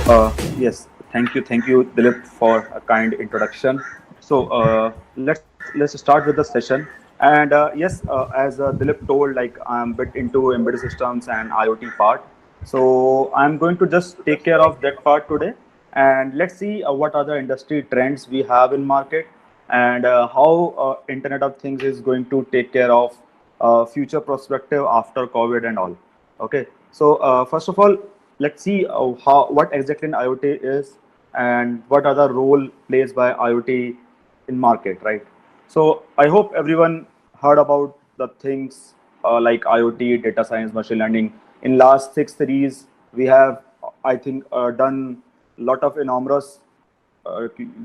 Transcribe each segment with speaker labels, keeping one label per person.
Speaker 1: Yes, thank you, Dilip, for a kind introduction. Let's start with the session. And yes, as Dilip told, like I'm a bit into embedded systems and IoT part. So I'm going to just take care of that part today, and let's see what are the industry trends we have in market, and how Internet of Things is going to take care of future perspective after COVID and all. Okay, so first of all, let's see how what exactly an IoT is and what are the role plays by IoT in market, right? So I hope everyone heard about the things like IoT, data science, machine learning. In last 6 series, we have, I think, done a lot of enormous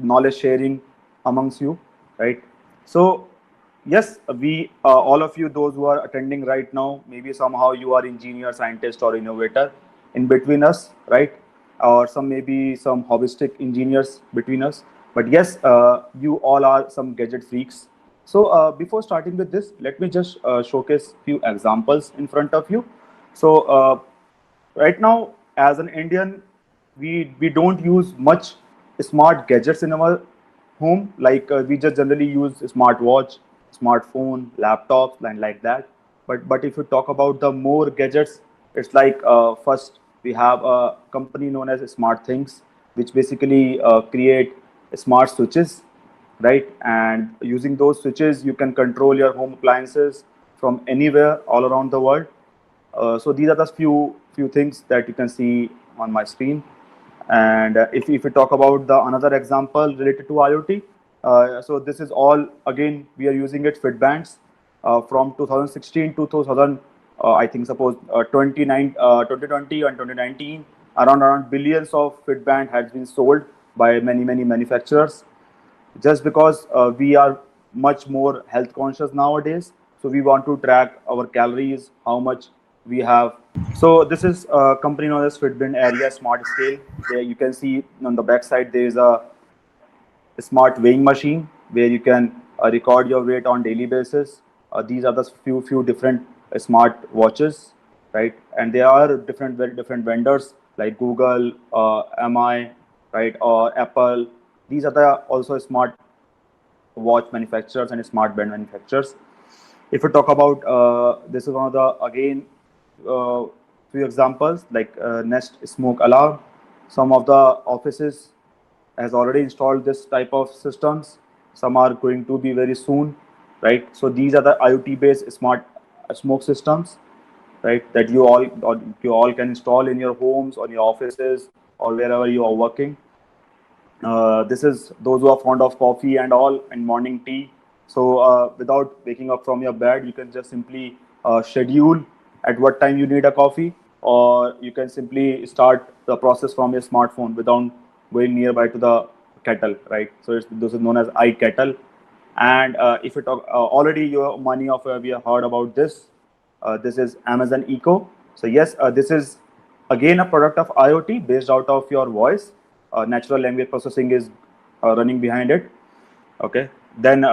Speaker 1: knowledge sharing amongst you, right? So yes, we all of you, those who are attending right now, maybe somehow you are engineer, scientist, or innovator in between us, right? Or some maybe some hobbyistic engineers between us. But yes, you all are some gadget freaks. So before starting with this, let me just showcase few examples in front of you. So right now, as an Indian, we don't use much smart gadgets in our home. Like we just generally use smartwatch, smartphone, laptops, and like that. But if you talk about the more gadgets, it's like first we have a company known as Smart Things, which basically create smart switches, right? And using those switches, you can control your home appliances from anywhere all around the world. So these are the few things that you can see on my screen. And if we talk about the another example related to IoT, so this is all again we are using it Fitbands from 2016 to 2000. I think suppose 2020 and 2019, around billions of Fitband has been sold by many manufacturers, just because we are much more health conscious nowadays, so we want to track our calories, how much we have. So this is a company known as Fitbit Area Smart Scale. There you can see on the back side there is a smart weighing machine where you can record your weight on daily basis. These are the few different smart watches, right? And there are different very different vendors like Google, MI, right, or Apple. These are the also smart watch manufacturers and smart band manufacturers. If we talk about this is one of the again uh, few examples like Nest Smoke Alarm. Some of the offices has already installed this type of systems. Some are going to be very soon, right? So these are the IoT based smart smoke systems, right? That you all can install in your homes, on your offices, or wherever you are working. This is those who are fond of coffee and all and morning tea. So without waking up from your bed, you can just simply schedule at what time you need a coffee, or you can simply start the process from your smartphone without going nearby to the kettle, right? So this is known as iKettle. And if you talk already, your money of we have heard about this. This is Amazon Echo. So yes, this is again a product of IoT based out of your voice. Natural language processing is running behind it. Okay. Then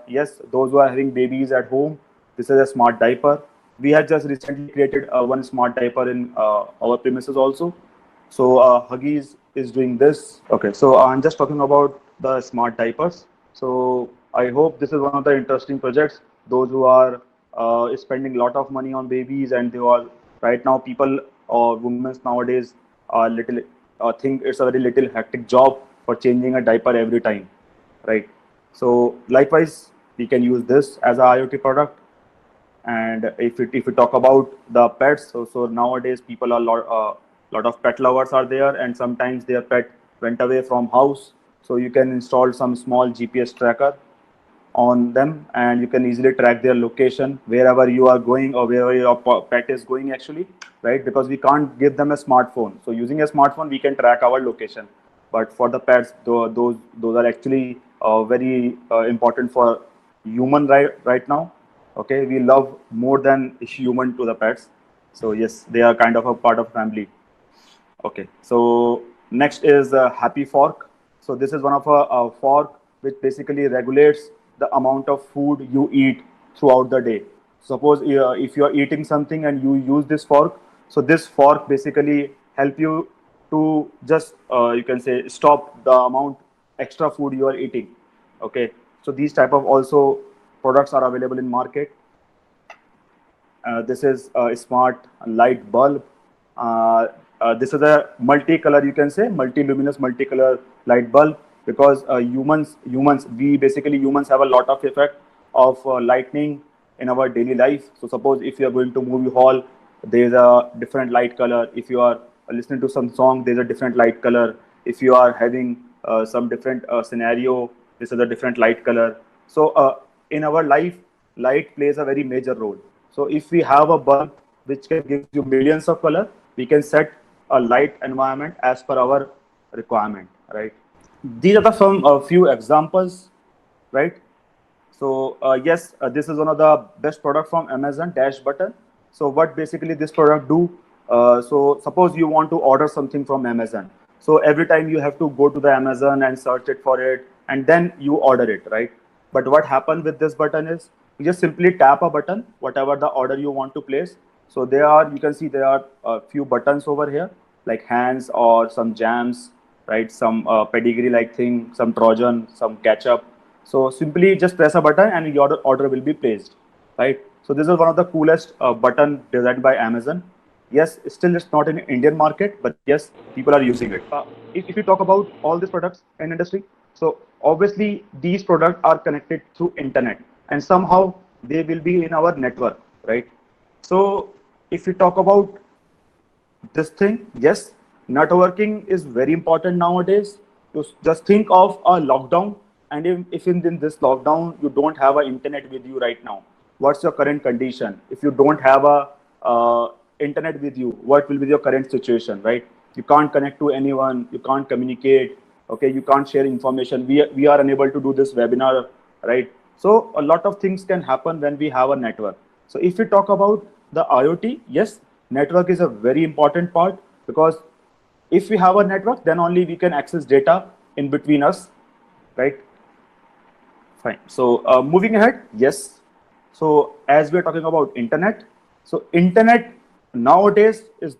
Speaker 1: yes, those who are having babies at home, this is a smart diaper. We have just recently created one smart diaper in our premises also. So Huggies is doing this. Okay, so I'm just talking about the smart diapers. So I hope this is one of the interesting projects. Those who are spending a lot of money on babies, and they are right now people or women nowadays are little think it's a very little hectic job for changing a diaper every time, right? So likewise, we can use this as a IoT product. And if we talk about the pets, so nowadays people are lot of pet lovers are there, and sometimes their pet went away from house. So you can install some small GPS tracker on them, and you can easily track their location wherever you are going or wherever your pet is going actually, right? Because we can't give them a smartphone. So using a smartphone, we can track our location. But for the pets, those are actually very important for human right now. Okay, we love more than human to the pets. So yes, they are kind of a part of family. Okay, so next is Happy Fork. So this is one of a fork which basically regulates the amount of food you eat throughout the day. Suppose if you are eating something and you use this fork, so this fork basically help you. to just you can say stop the amount extra food you are eating. Okay, so these type of also products are available in market. This is a smart light bulb. Uh, this is a multicolor, you can say, multi-luminous, multicolor light bulb, because we basically humans have a lot of effect of lightning in our daily life. So suppose if you are going to movie hall, there is a different light color. If you are listening to some song, there is a different light color. If you are having some different scenario, this is a different light color. So in our life, light plays a very major role. So if we have a bulb which can give you millions of color, we can set a light environment as per our requirement, right? These are the some few examples, right? So yes, this is one of the best product from Amazon, Dash Button. So what basically this product do? So suppose you want to order something from Amazon. So every time you have to go to the Amazon and search it for it, and then you order it, right? But what happened with this button is you just simply tap a button, whatever the order you want to place. So you can see there are a few buttons over here, like hands or some jams, right? Some pedigree like thing, some Trojan, some ketchup. So simply just press a button and your order will be placed, right? So this is one of the coolest button designed by Amazon. Yes, still it's not in Indian market, but yes, people are using it. If you talk about all these products in industry, so obviously these products are connected through internet, and somehow they will be in our network, right? So if we talk about this thing, yes, networking is very important nowadays. To just think of a lockdown, and if in this lockdown you don't have an internet with you right now, what's your current condition? If you don't have a internet with you, what will be your current situation, right? You can't connect to anyone, you can't communicate, okay, you can't share information. We are unable to do this webinar, right? So a lot of things can happen when we have a network. So if we talk about the IoT, yes, network is a very important part, because if we have a network, then only we can access data in between us, right? Fine. So moving ahead, yes. So as we're talking about internet, so internet nowadays is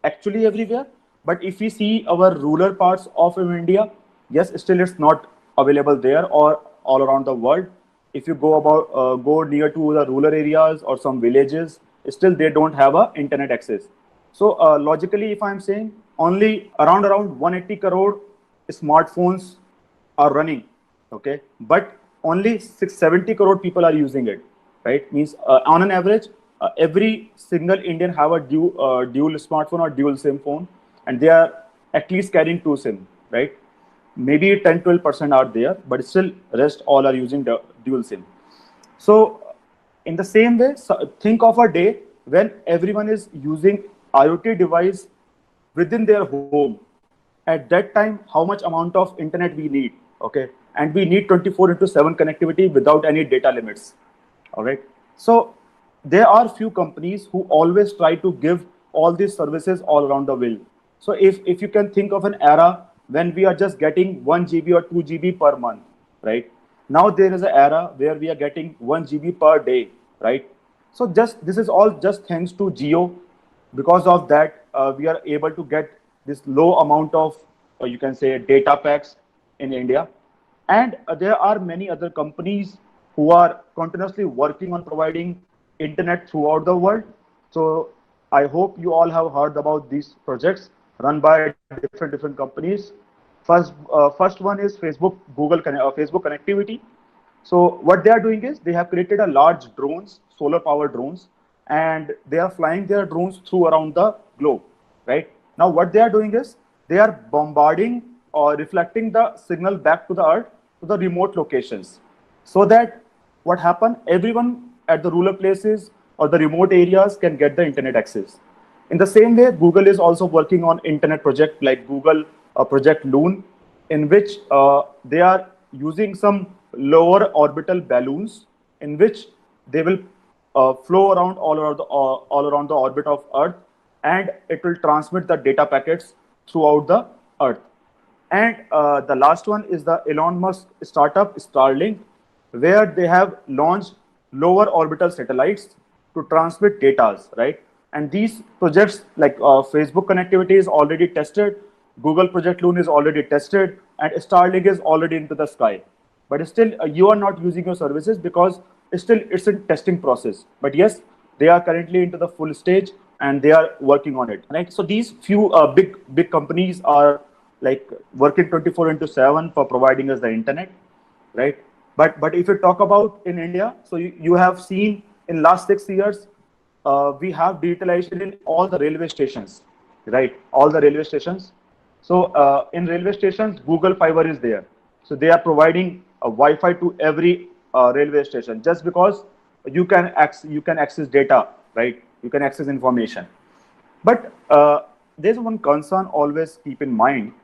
Speaker 1: actually everywhere. But if we see our rural parts of India, yes, still it's not available there or all around the world. If you go near to the rural areas or some villages, still they don't have a internet access. So logically, if I'm saying only around 180 crore smartphones are running, okay, but only 670 crore people are using it, right? Means on an average, every single Indian have a dual smartphone or dual SIM phone, and they are at least carrying two SIM, right? Maybe 10-12% are there, but still rest all are using the dual SIM. So in the same way, so think of a day when everyone is using IoT device within their home. At that time, how much amount of internet we need, okay? And we need 24/7 connectivity without any data limits, all right? So there are few companies who always try to give all these services all around the world. So if you can think of an era when we are just getting 1 GB or 2 GB per month, right? Now there is an era where we are getting 1 GB per day, right? So just this is all just thanks to Geo. Because of that, we are able to get this low amount of, you can say, data packs in India. And there are many other companies who are continuously working on providing internet throughout the world. So I hope you all have heard about these projects run by different companies. First one is Facebook connectivity. So what they are doing is they have created a large drones, solar powered drones, and they are flying their drones through around the globe, right? Now what they are doing is they are bombarding or reflecting the signal back to the earth to the remote locations, so that what happen, everyone at the rural places or the remote areas can get the internet access. In the same way, Google is also working on internet project like Google Project Loon, in which they are using some lower orbital balloons in which they will flow around all around the orbit of Earth, and it will transmit the data packets throughout the Earth. And the last one is the Elon Musk startup Starlink, where they have launched lower orbital satellites to transmit data, right? And these projects like Facebook connectivity is already tested Google Project Loon is already tested, and Starlink is already into the sky. But still, you are not using your services because still it's a testing process. But yes, they are currently into the full stage and they are working on it. Right. So these few big companies are like working 24 into 7 for providing us the internet, right? But if you talk about in India, so you have seen in last 6 years, we have digitalization in all the railway stations, right? All the railway stations. So in railway stations, Google Fiber is there. So they are providing a Wi-Fi to every railway station just because you can access data, right? You can access information. But there's one concern always keep in mind.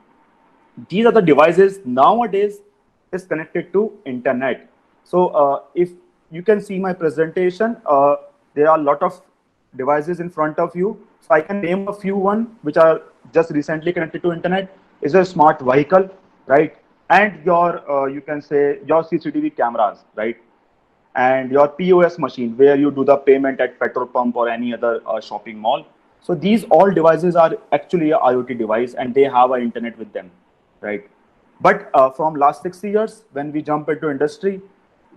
Speaker 1: These are the devices nowadays is connected to internet. So if you can see my presentation, there are a lot of devices in front of you. So I can name a few one which are just recently connected to internet. Is a smart vehicle, right? And your you can say your CCTV cameras, right? And your POS machine where you do the payment at petrol pump or any other shopping mall. So these all devices are actually a IoT device and they have an internet with them, right? But from last 6 years, when we jump into industry,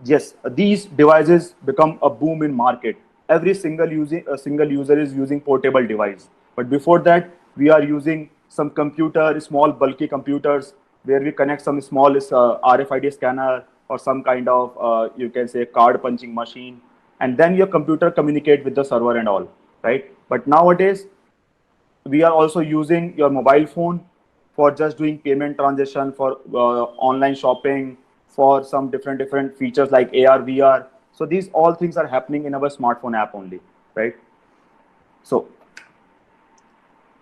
Speaker 1: yes, these devices become a boom in market. Every single user is using portable device. But before that, we are using some computer, small bulky computers, where we connect some small RFID scanner or some kind of you can say card punching machine, and then your computer communicate with the server and all, right? But nowadays, we are also using your mobile phone for just doing payment transaction, for online shopping, for some different features like AR, VR. So these all things are happening in our smartphone app only, right? So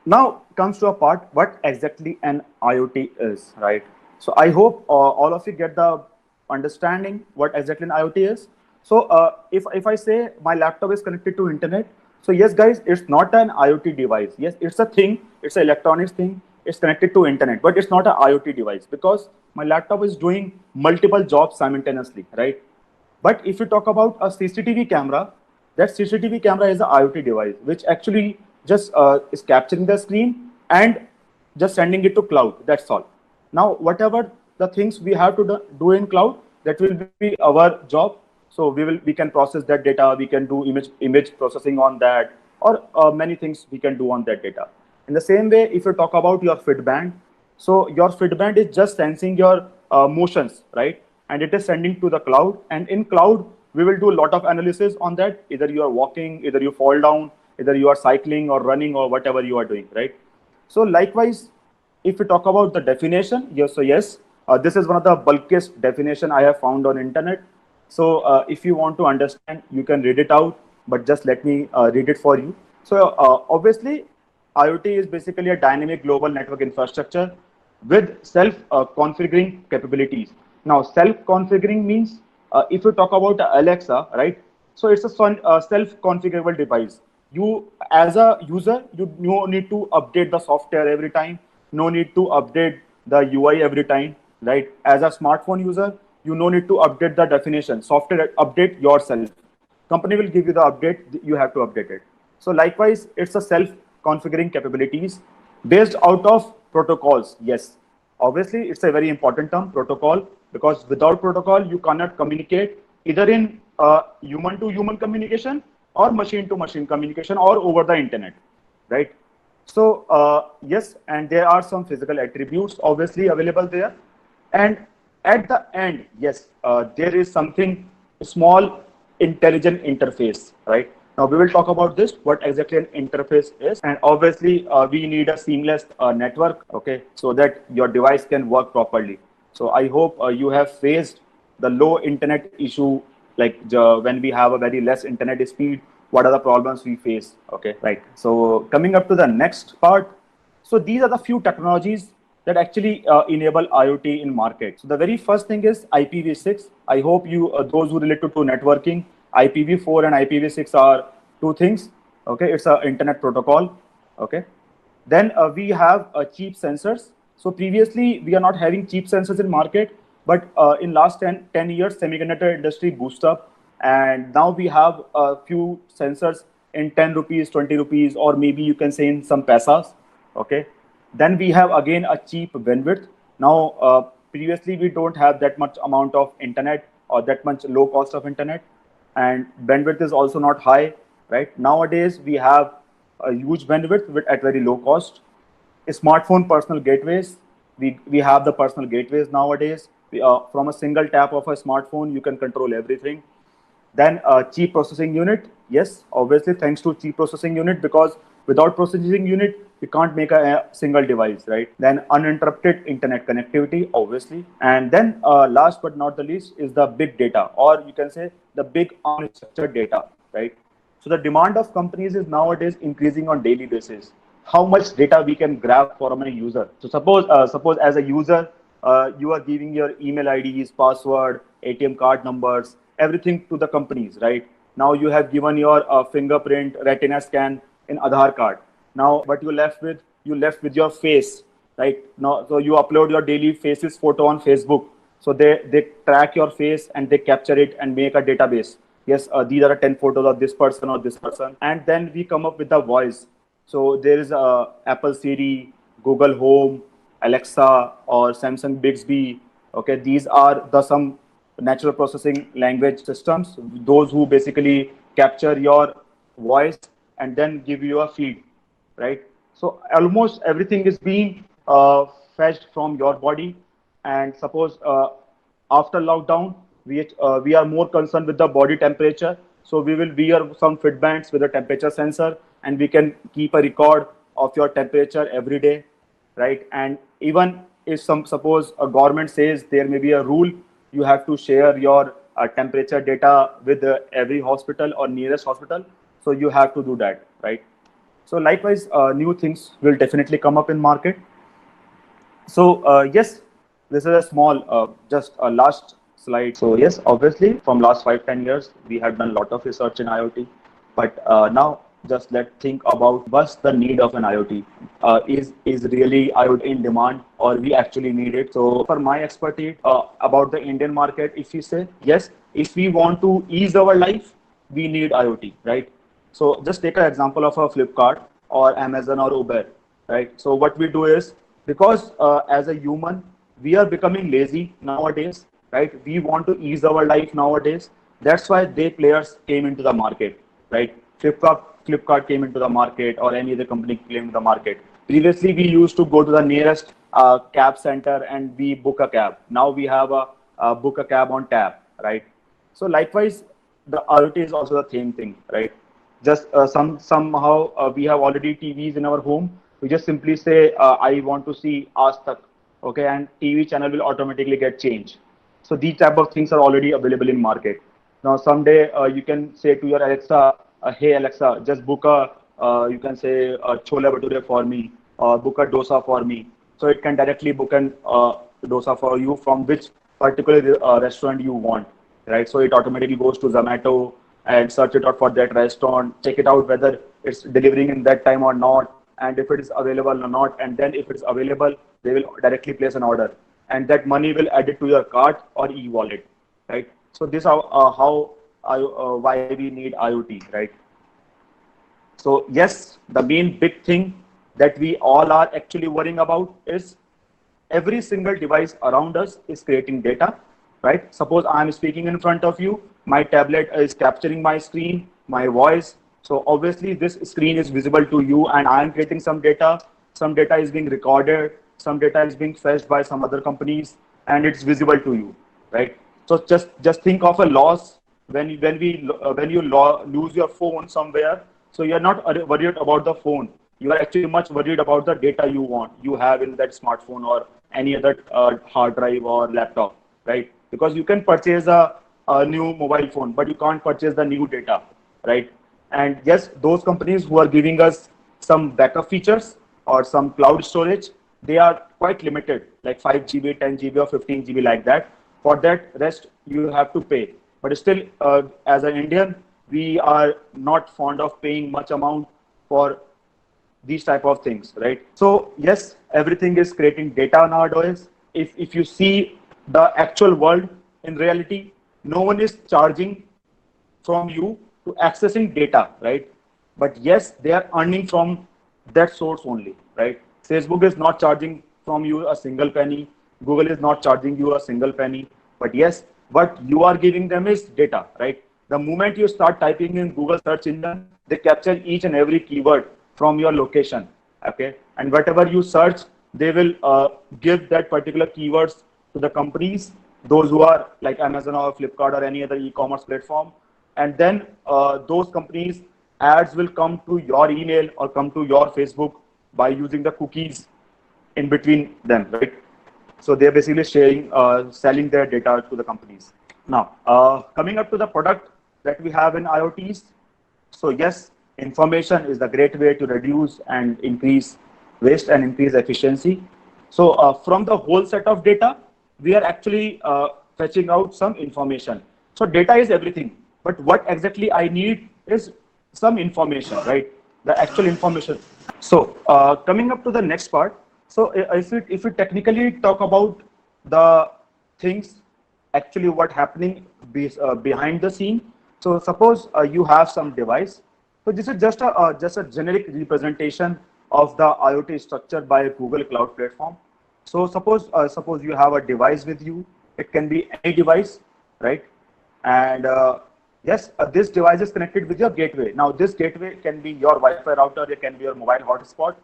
Speaker 1: now comes to a part what exactly an IoT is, right? So I hope all of you get the understanding what exactly an IoT is. So if I say my laptop is connected to internet, so yes, guys, it's not an IoT device. Yes, it's a thing. It's an electronics thing. It's connected to internet, but it's not an IoT device because my laptop is doing multiple jobs simultaneously, right? But if you talk about a CCTV camera, that CCTV camera is an IoT device, which actually just is capturing the screen and just sending it to cloud. That's all. Now, whatever the things we have to do in cloud, that will be our job. So we can process that data. We can do image processing on that, or many things we can do on that data. In the same way, if you talk about your Fitband, so your Fitband is just sensing your motions, right? And it is sending to the cloud. And in cloud, we will do a lot of analysis on that. Either you are walking, either you fall down, either you are cycling or running or whatever you are doing, right? So likewise, if we talk about the definition, yes, so yes, this is one of the bulkiest definition I have found on internet. So if you want to understand, you can read it out, but just let me read it for you. So obviously, IoT is basically a dynamic global network infrastructure with self-configuring capabilities. Now, self-configuring means if you talk about Alexa, right? So it's a self-configurable device. You, as a user, you no need to update the software every time. No need to update the UI every time, right? As a smartphone user, you no need to update the definition. Software update yourself. Company will give you the update. You have to update it. So likewise, it's a self-configuring capabilities based out of protocols. Yes, obviously, it's a very important term, protocol, because without protocol, you cannot communicate either in human-to-human communication or machine-to-machine communication or over the internet, right? So yes, and there are some physical attributes obviously available there. And at the end, yes, there is something small intelligent interface, right? Now we will talk about this, what exactly an interface is. And obviously we need a seamless network, okay, so that your device can work properly. So I hope you have faced the low internet issue, like when we have a very less internet speed, what are the problems we face, okay, right? So coming up to the next part, so these are the few technologies that actually enable IoT in market. So the very first thing is IPv6. I hope you, those who related to networking, IPv4 and IPv6 are two things. Okay, it's an internet protocol. Okay, then we have cheap sensors. So previously we are not having cheap sensors in market, but in last 10 years, semiconductor industry boost up, and now we have a few sensors in 10 rupees, 20 rupees, or maybe you can say in some pesas. Okay, Then we have again a cheap bandwidth. Now, previously we don't have that much amount of internet or that much low cost of internet, and bandwidth is also not high, right? Nowadays we have a huge bandwidth at very low cost. Smartphone personal gateways. We have the personal gateways nowadays. From a single tap of a smartphone, you can control everything. Then cheap processing unit. Yes, obviously thanks to cheap processing unit, because without processing unit, you can't make a single device, right? Then uninterrupted internet connectivity, obviously. And then last but not the least is the big data, or you can say the big unstructured data, right? So the demand of companies is nowadays increasing on daily basis. How much data we can grab from a user? So suppose as a user, you are giving your email IDs, password, ATM card numbers, everything to the companies, right? Now you have given your fingerprint, retina scan in Aadhaar card. Now what you left with? You left with your face, right? Now, so you upload your daily faces photo on Facebook. So they track your face and they capture it and make a database. Yes, these are 10 photos of this person or this person, and then we come up with the voice. So there is Apple Siri, Google Home, Alexa, or Samsung Bixby. Okay, these are the some natural processing language systems, those who basically capture your voice and then give you a feed, right? So almost everything is being fetched from your body. And suppose after lockdown, we are more concerned with the body temperature. So we will wear some fit bands with a temperature sensor, and we can keep a record of your temperature every day, right? And even if some suppose a government says there may be a rule, you have to share your temperature data with every hospital or nearest hospital. So you have to do that, right? So likewise, new things will definitely come up in market. So yes, this is a small, just a last slide. So yes, obviously from last 5-10 years, we have done a lot of research in IoT, but now just let's think about what's the need of an IoT. Is really IoT in demand, or we actually need it? So for my expertise about the Indian market, if we say yes, if we want to ease our life, we need IoT, right? So just take an example of a Flipkart or Amazon or Uber, right? So what we do is, because as a human, we are becoming lazy nowadays, right? We want to ease our life nowadays. That's why they players came into the market, right? Flipkart came into the market, or any other company came into the market. Previously, we used to go to the nearest cab center and we book a cab. Now we have a book a cab on tap, right? So likewise, the IoT is also the same thing, right? Just somehow we have already TVs in our home. We just simply say, I want to see Aaj Tak, okay, and TV channel will automatically get changed. So these type of things are already available in market. Now someday you can say to your Alexa, hey Alexa, just book a, you can say chola bhature for me, or book a dosa for me. So it can directly book an dosa for you from which particular restaurant you want, right? So it automatically goes to Zomato and search it out for that restaurant, check it out whether it's delivering in that time or not, and if it is available or not. And then if it's available, they will directly place an order, and that money will add it to your cart or e-wallet, right? So this how why we need IoT, right? So yes, the main big thing that we all are actually worrying about is every single device around us is creating data, right? Suppose I'm speaking in front of you, my tablet is capturing my screen, my voice. So obviously this screen is visible to you, and I am creating some data. Some data is being recorded, some data is being fetched by some other companies, and it's visible to you, right? So just think of a loss when you lose your phone somewhere. So you're not worried about the phone. You are actually much worried about the data you have in that smartphone or any other hard drive or laptop, right? Because you can purchase a new mobile phone, but you can't purchase the new data, right? And yes, those companies who are giving us some backup features or some cloud storage, they are quite limited, like 5 GB, 10 GB, or 15 GB, like that. For that, rest you have to pay. But still, as an Indian, we are not fond of paying much amount for these type of things, right? So yes, everything is creating data nowadays. If you see the actual world, in reality, no one is charging from you to accessing data, right? But yes, they are earning from that source only, right? Facebook is not charging from you a single penny. Google is not charging you a single penny. But yes, what you are giving them is data, right? The moment you start typing in Google search engine, they capture each and every keyword from your location. Okay, and whatever you search, they will give that particular keywords to the companies, those who are like Amazon or Flipkart or any other e-commerce platform, and then those companies ads will come to your email or come to your Facebook by using the cookies in between them, right? So they're basically sharing, selling their data to the companies. Now, coming up to the product that we have in IoTs. So yes, information is the great way to reduce and increase waste and increase efficiency. So from the whole set of data, we are actually fetching out some information. So data is everything, but what exactly I need is some information, right? The actual information. So coming up to the next part. So if we technically talk about the things actually what happening behind the scene. So suppose you have some device. So this is just a generic representation of the IoT structure by Google Cloud Platform. So suppose you have a device with you. It can be any device, right? And yes, this device is connected with your gateway. Now this gateway can be your Wi-Fi router. It can be your mobile hotspot.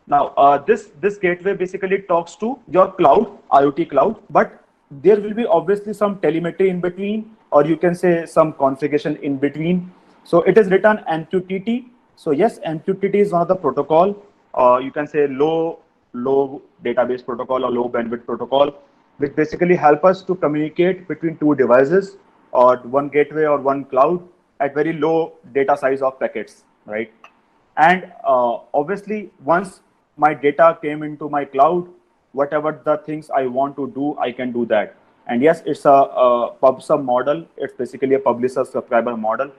Speaker 1: Now, this gateway basically talks to your cloud, IoT cloud, but there will be obviously some telemetry in between, or you can say some configuration in between. So it is written MQTT. So yes, MQTT is one of the protocol. You can say low database protocol or low bandwidth protocol, which basically help us to communicate between two devices or one gateway or one cloud at very low data size of packets, right? And obviously, once my data came into my cloud, whatever the things I want to do, I can do that. And yes, it's a pub sub model. It's basically a publisher subscriber model,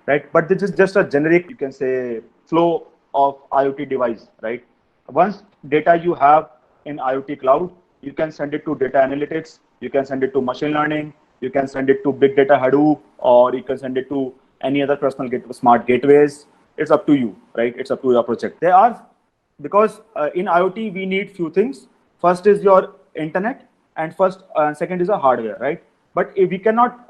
Speaker 1: right? But this is just a generic, you can say, flow of IoT device, right? Once data you have in IoT cloud, you can send it to data analytics, you can send it to machine learning, you can send it to big data Hadoop, or you can send it to any other personal smart gateways. It's up to you, right? It's up to your project. There are, because in IoT we need few things. First is your internet, and second is a hardware, right? But we cannot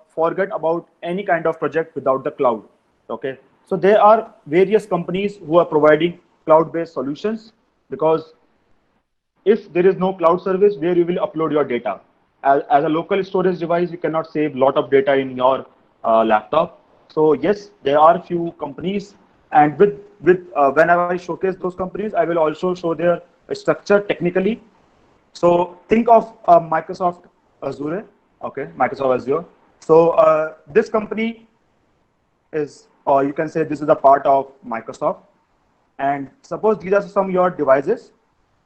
Speaker 1: forget about any kind of project without the cloud. Okay, so there are various companies who are providing cloud-based solutions, because if there is no cloud service, where you will upload your data as a local storage device, you cannot save a lot of data in your laptop. So yes, there are few companies, and with whenever I showcase those companies, I will also show their structure technically. So think of Microsoft Azure, okay, Microsoft Azure. So this company is, or you can say this is a part of Microsoft. And suppose these are some of your devices,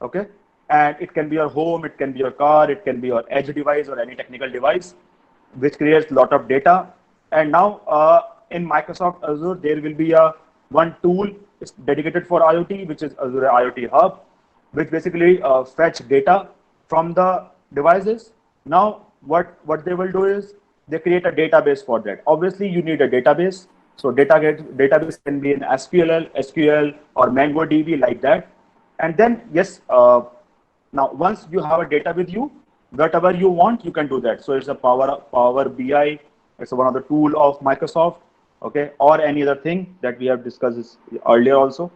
Speaker 1: okay, and it can be your home, it can be your car, it can be your edge device or any technical device, which creates a lot of data. And now in Microsoft Azure, there will be a one tool is dedicated for IoT, which is Azure IoT Hub, which basically fetch data from the devices. Now, what they will do is they create a database for that. Obviously, you need a database. So database can be in SQL or MongoDB, like that. And then yes, now once you have a data with you, whatever you want, you can do that. So it's a Power BI. It's one of the tool of Microsoft, okay, or any other thing that we have discussed earlier also.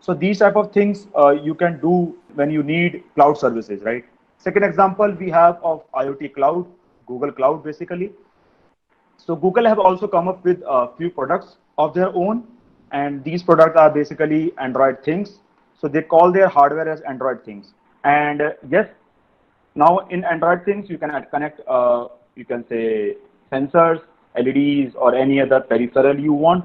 Speaker 1: So these type of things you can do when you need cloud services, right? Second example we have of IoT cloud, Google Cloud basically. So Google have also come up with a few products of their own, and these products are basically Android things. So they call their hardware as Android things. And yes, now in Android things you can connect, you can say sensors, LEDs, or any other peripheral you want.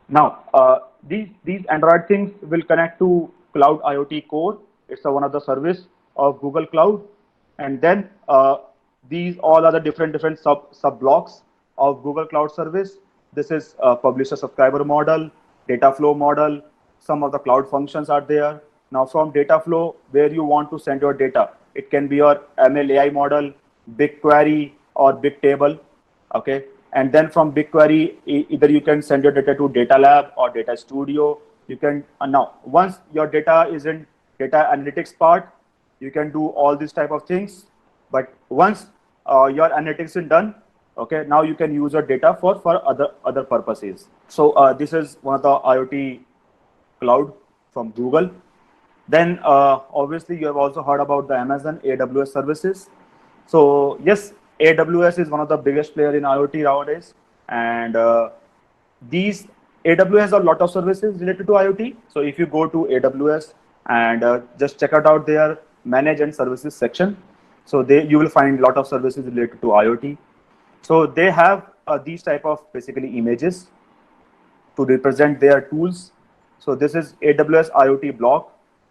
Speaker 1: Now these Android things will connect to Cloud IoT Core. It's one of the service of Google Cloud, and then these all are the different sub blocks of Google Cloud Service. This is a publisher subscriber model, data flow model. Some of the cloud functions are there. Now from data flow, where you want to send your data, it can be your ML AI model, BigQuery, or Bigtable. Okay, and then from BigQuery, either you can send your data to Data Lab or Data Studio. You can now once your data is in data analytics part. You can do all these type of things. But once your analytics is done, okay, now you can use your data for other purposes. So this is one of the IoT cloud from Google. Then obviously you have also heard about the Amazon AWS services. So yes, AWS is one of the biggest player in IoT nowadays, and these AWS has a lot of services related to IoT. So if you go to AWS and just check it out their manage and services section, so you will find a lot of services related to IoT. So they have these type of basically images to represent their tools. So this is AWS IoT block.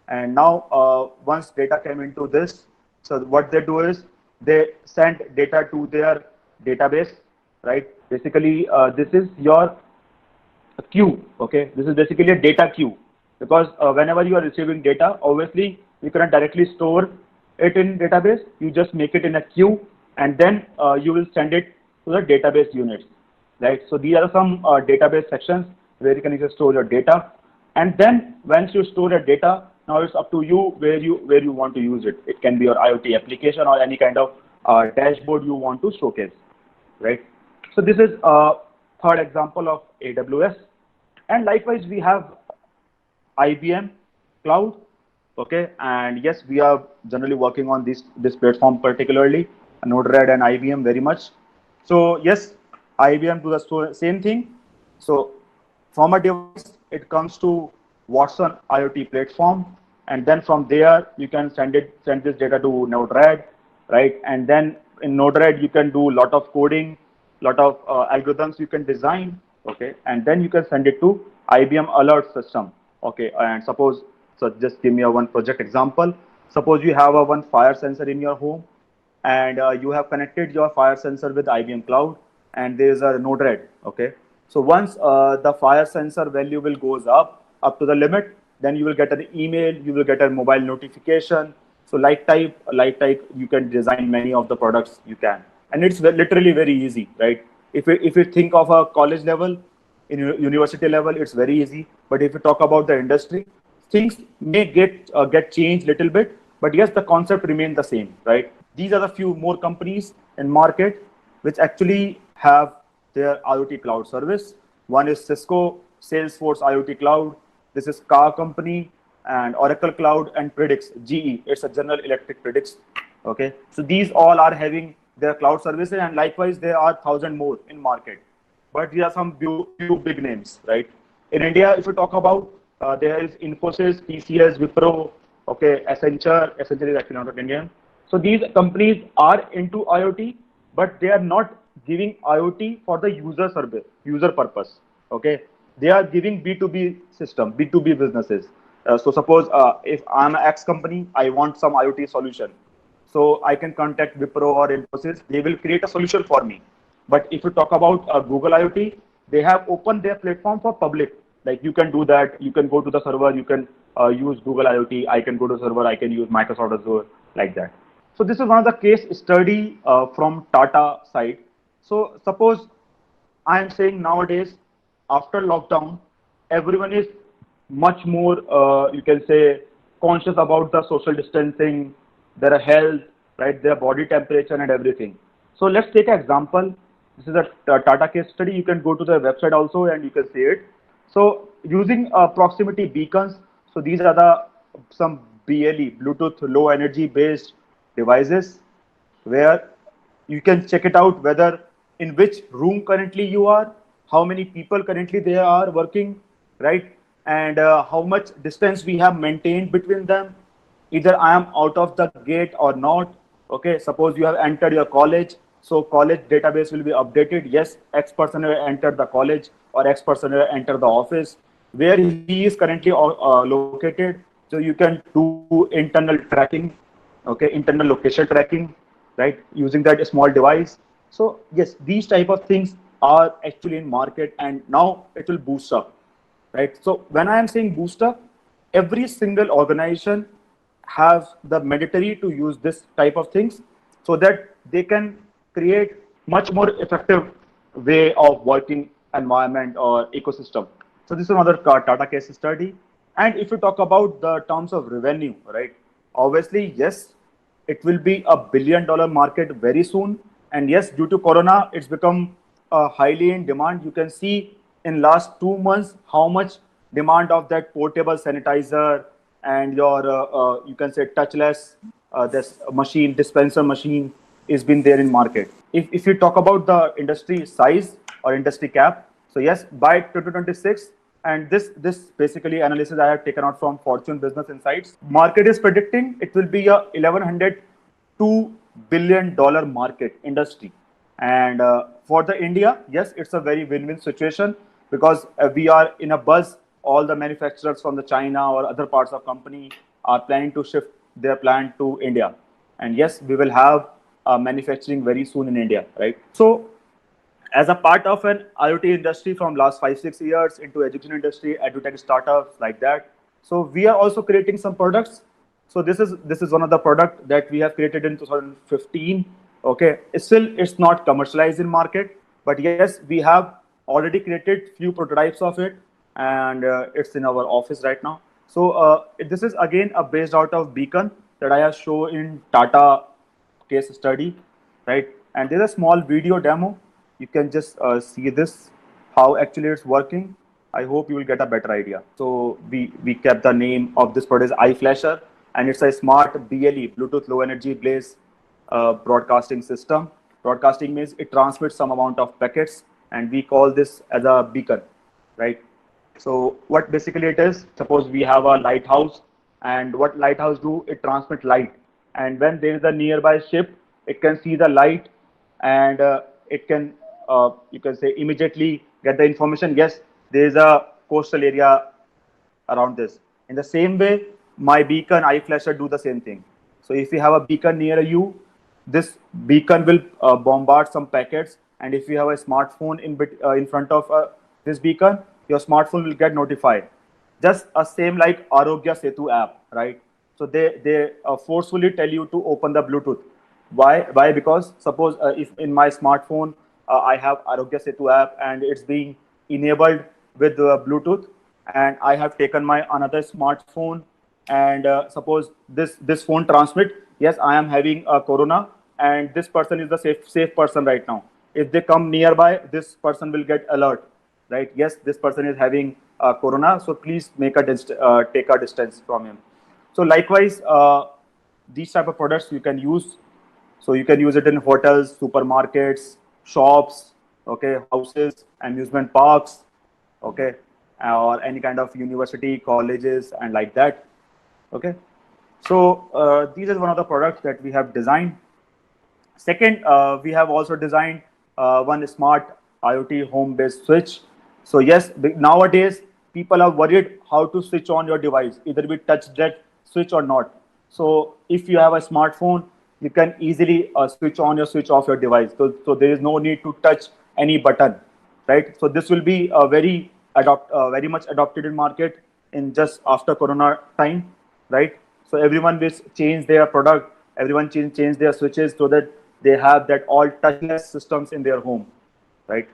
Speaker 1: And now once data came into this, so what they do is they send data to their database, right? Basically, this is your queue, okay? This is basically a data queue, because whenever you are receiving data, obviously you cannot directly store it in database. You just make it in a queue, and then you will send it to the database units, right? So these are some database sections where you can just store your data. And then once you store your data, now it's up to you where you want to use it. It can be your IoT application or any kind of dashboard you want to showcase, right? So this is a third example of AWS. And likewise, we have IBM Cloud, okay? And yes, we are generally working on this platform particularly, Node-RED and IBM very much. So yes, IBM do the same thing. So from a device, it comes to Watson IoT platform, and then from there you can send this data to Node-RED, right? And then in Node-RED you can do a lot of coding, lot of algorithms you can design, okay? And then you can send it to IBM Alert system, okay? And suppose, so just give me one project example. Suppose you have one fire sensor in your home, and you have connected your fire sensor with IBM Cloud, and there is a Node-RED, okay? So once the fire sensor value will goes up to the limit, then you will get an email, you will get a mobile notification. So like type, you can design many of the products you can, and it's literally very easy, right? If you think of a college level, in university level, it's very easy. But if you talk about the industry, things may get changed little bit, but yes, the concept remains the same, right? These are the few more companies in market which actually have their IoT cloud service. One is Cisco, Salesforce IoT Cloud. This is car company, and Oracle Cloud, and Predix, GE. It's a General Electric Predix. Okay, so these all are having their cloud services, and likewise there are 1,000 more in market. But these are some few big names, right? In India, if you talk about, there is Infosys, TCS, Wipro, okay, Accenture. Accenture is actually not Indian. So these companies are into IoT, but they are not giving IoT for the user purpose. Okay, they are giving B2B system, B2B businesses. So suppose if I'm an X company, I want some IoT solution. So I can contact Wipro or Infosys. They will create a solution for me. But if you talk about Google IoT, they have opened their platform for public. Like you can do that. You can go to the server. You can use Google IoT. I can go to the server. I can use Microsoft Azure, like that. So this is one of the case study from Tata side. So suppose I am saying nowadays, after lockdown, everyone is much more, you can say, conscious about the social distancing, their health, right, their body temperature and everything. So let's take an example. This is a Tata case study. You can go to the website also and you can see it. So using proximity beacons, so these are some BLE, Bluetooth Low Energy based devices, where you can check it out whether in which room currently you are, how many people currently they are working, right? And how much distance we have maintained between them. Either I am out of the gate or not. Okay, suppose you have entered your college, so college database will be updated. Yes, X person will enter the college, or X person will enter the office, where he is currently located. So you can do internal tracking, okay, internal location tracking, right, using that small device. So yes, these type of things are actually in market, and now it will boost up, right? So when I am saying boost up, every single organization have the mandatory to use this type of things, so that they can create much more effective way of working environment or ecosystem. So this is another Tata case study. And if you talk about the terms of revenue, right? Obviously, yes, it will be a $1 billion market very soon. And yes, due to Corona, it's become highly in demand. You can see in last 2 months how much demand of that portable sanitizer and your you can say touchless this machine dispenser machine is been there in market. If you talk about the industry size or industry cap, so yes, by 2026, and this basically analysis I have taken out from Fortune Business Insights. Market is predicting it will be a 1102 billion dollar market industry, and for the India, yes, it's a very win-win situation because we are in a buzz. All the manufacturers from the China or other parts of company are planning to shift their plant to India, and yes, we will have manufacturing very soon in India, right? So as a part of an IoT industry from last 5 6 years into education industry, edutech startups like that. So we are also creating some products. So this is one of the product that we have created in 2015. Okay, it's not commercialized in market, but yes, we have already created few prototypes of it, and it's in our office right now. So this is again based out of Beacon that I have shown in Tata case study, right? And there's a small video demo. You can just see this, how actually it's working. I hope you will get a better idea. So we kept the name of this product as iFlasher, and it's a smart BLE, Bluetooth Low Energy Blaze broadcasting system. Broadcasting means it transmits some amount of packets, and we call this as a beacon, right? So what basically it is, suppose we have a lighthouse, and what lighthouse do, it transmit light, and when there is a nearby ship, it can see the light, and it can you can say immediately get the information. Yes, there is a coastal area around this. In the same way, my beacon iFlasher do the same thing. So if you have a beacon near you, this beacon will bombard some packets, and if you have a smartphone in front of this beacon, your smartphone will get notified. Just a same like Arogya Setu app, right? So they forcefully tell you to open the Bluetooth. Why? Because suppose if in my smartphone I have Arogya Setu app and it's being enabled with Bluetooth, and I have taken my another smartphone, and suppose this phone transmit. Yes, I am having a Corona, and this person is the safe person right now. If they come nearby, this person will get alert, right? Yes, this person is having Corona, so please take a distance from him. So likewise, these type of products you can use. So you can use it in hotels, supermarkets, shops, okay, houses, amusement parks, okay, or any kind of university, colleges, and like that. Okay. So these is one of the products that we have designed. Second, we have also designed one smart IoT home-based switch. So yes, nowadays people are worried how to switch on your device, either we touch that switch or not. So if you have a smartphone, you can easily switch on or switch off your device. So there is no need to touch any button, right? So this will be very much adopted in market in just after Corona time, right? So everyone will change their product, everyone change their switches so that they have that all touchless systems in their home, right?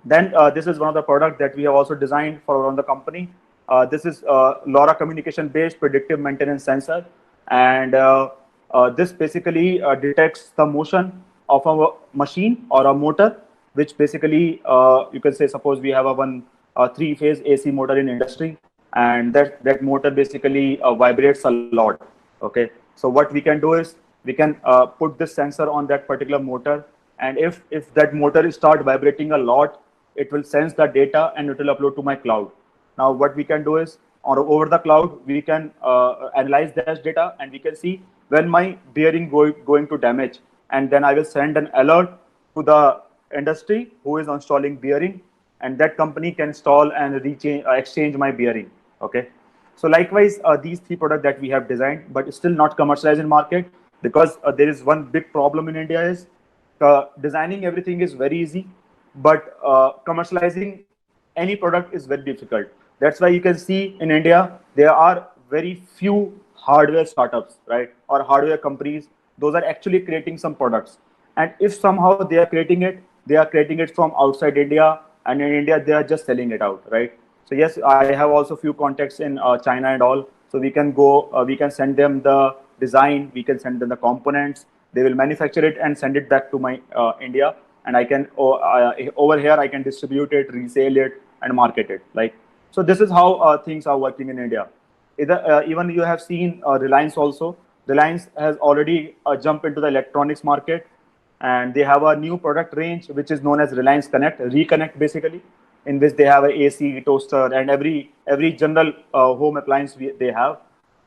Speaker 1: Then this is one of the products that we have also designed for around the company. This is LoRa communication based predictive maintenance sensor, and this basically detects the motion of a machine or a motor, which basically you can say suppose we have a one three-phase AC motor in industry, and that motor basically vibrates a lot. Okay, so what we can do is we can put this sensor on that particular motor, and if that motor start vibrating a lot, it will sense the data and it will upload to my cloud. Now what we can do is over the cloud we can analyze that data, and we can see when my bearing going to damage, and then I will send an alert to the industry who is installing bearing, and that company can install and exchange my bearing. Okay, so likewise these three products that we have designed but still not commercialized in market, because there is one big problem in India is designing everything is very easy, but commercializing any product is very difficult. That's why you can see in India there are very few hardware startups, right, or hardware companies. Those are actually creating some products, and if somehow they are creating it from outside India, and in India they are just selling it out, right? So yes, I have also few contacts in China and all. So we can go, we can send them the design, we can send them the components. They will manufacture it and send it back to my India, and I can over here I can distribute it, resell it, and market it. Like so, this is how things are working in India. Even you have seen Reliance also. Reliance has already jumped into the electronics market, and they have a new product range which is known as Reliance Connect, Reconnect basically, in which they have a AC, toaster, and every general home appliance they have.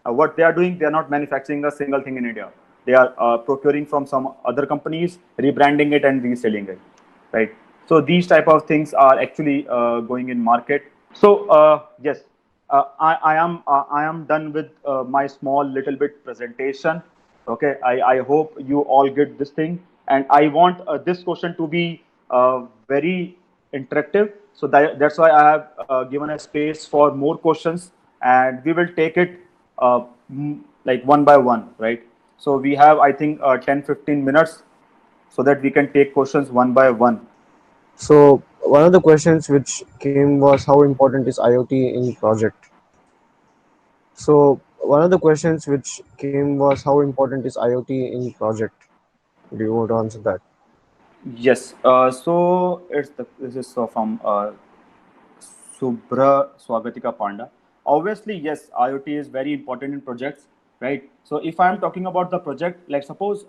Speaker 1: What they are doing, they are not manufacturing a single thing in India. They are procuring from some other companies, rebranding it and reselling it, right? So these type of things are actually going in market. So yes, I am done with my small little bit presentation. Okay, I hope you all get this thing, and I want this question to be very interactive. So that's why I have given a space for more questions, and we will take it like one by one, right? So we have, I think, 10-15 minutes so that we can take questions one by one.
Speaker 2: So one of the questions which came was how important is IoT in project. So one of the questions which came was how important is IoT in project. Do you want to answer that?
Speaker 1: Yes. So this is from Subhra Swagatika Panda. Obviously, yes, IoT is very important in projects, right? So if I'm talking about the project, like suppose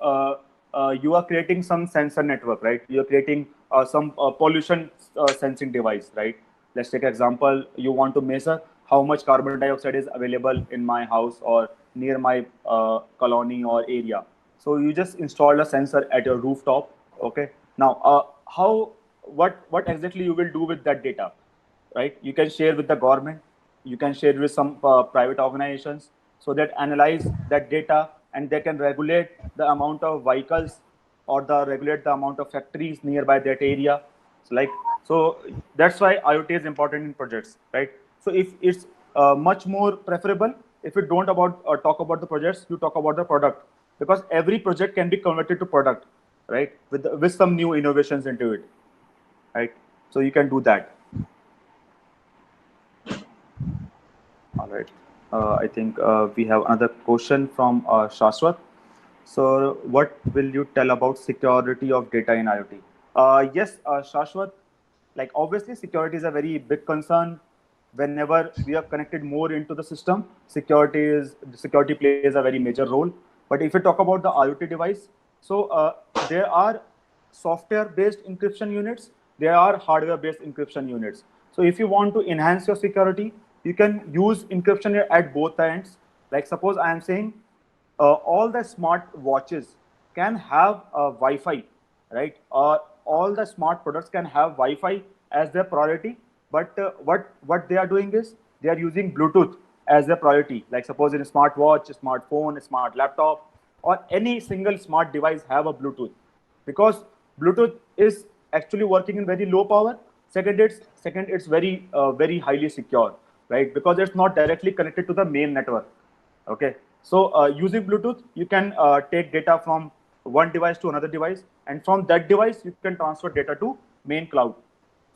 Speaker 1: you are creating some sensor network, right? You're creating some pollution sensing device, right? Let's take example. You want to measure how much carbon dioxide is available in my house or near my colony or area. So you just install a sensor at your rooftop. Okay. Now, how what exactly you will do with that data? Right? You can share with the government, you can share with some private organizations so that analyze that data and they can regulate the amount of vehicles or the regulate the amount of factories nearby that area. So like so that's why IoT is important in projects, right? So if it's much more preferable if you don't about talk about the projects, you talk about the product, because every project can be converted to product, right? With some new innovations into it, right? So you can do that. All right. I think we have another question from Shashwat. So, what will you tell about security of data in IoT? Yes, Shashwat, like obviously security is a very big concern. Whenever we are connected more into the system, security plays a very major role. But if you talk about the IoT device, so there are software-based encryption units, there are hardware-based encryption units. So if you want to enhance your security, you can use encryption at both ends. Like suppose I am saying all the smart watches can have Wi-Fi, right? All the smart products can have Wi-Fi as their priority, but what they are doing is they are using Bluetooth as their priority. Like suppose in a smartwatch, a smartphone, a smart laptop, or any single smart device have a Bluetooth, because Bluetooth is actually working in very low power. Second, it's very highly secure, right? Because it's not directly connected to the main network. Okay, so using Bluetooth, you can take data from one device to another device, and from that device, you can transfer data to main cloud.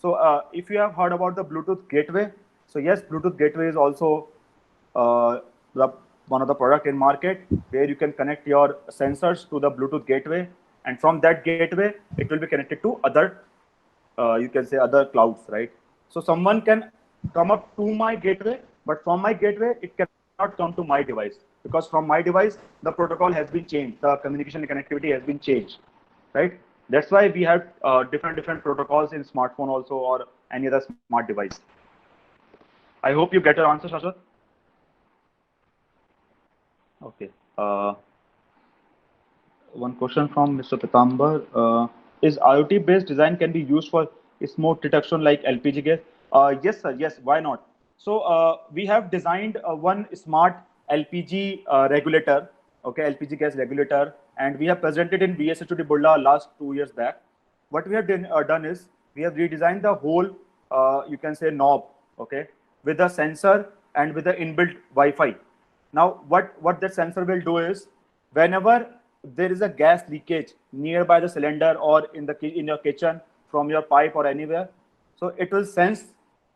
Speaker 1: So if you have heard about the Bluetooth gateway, so yes, Bluetooth gateway is also uh, the, one of the product in market where you can connect your sensors to the Bluetooth gateway, and from that gateway, it will be connected to other you can say other clouds, right? So someone can come up to my gateway, but from my gateway, it cannot come to my device, because from my device, the protocol has been changed, the communication and connectivity has been changed, right? That's why we have different protocols in smartphone also or any other smart device. I hope you get your answer, Shashwat. Okay. One question from Mr. Pitambar. Is IoT based design can be used for smoke detection like LPG gas? Yes, sir. Yes, why not? So we have designed one smart LPG regulator, okay, LPG gas regulator, and we have presented in BSHOD Bulla last 2 years back. What we have done is we have redesigned the whole, you can say, knob, okay, with a sensor and with the inbuilt Wi-Fi. Now, what that sensor will do is, whenever there is a gas leakage nearby the cylinder or in your kitchen from your pipe or anywhere, so it will sense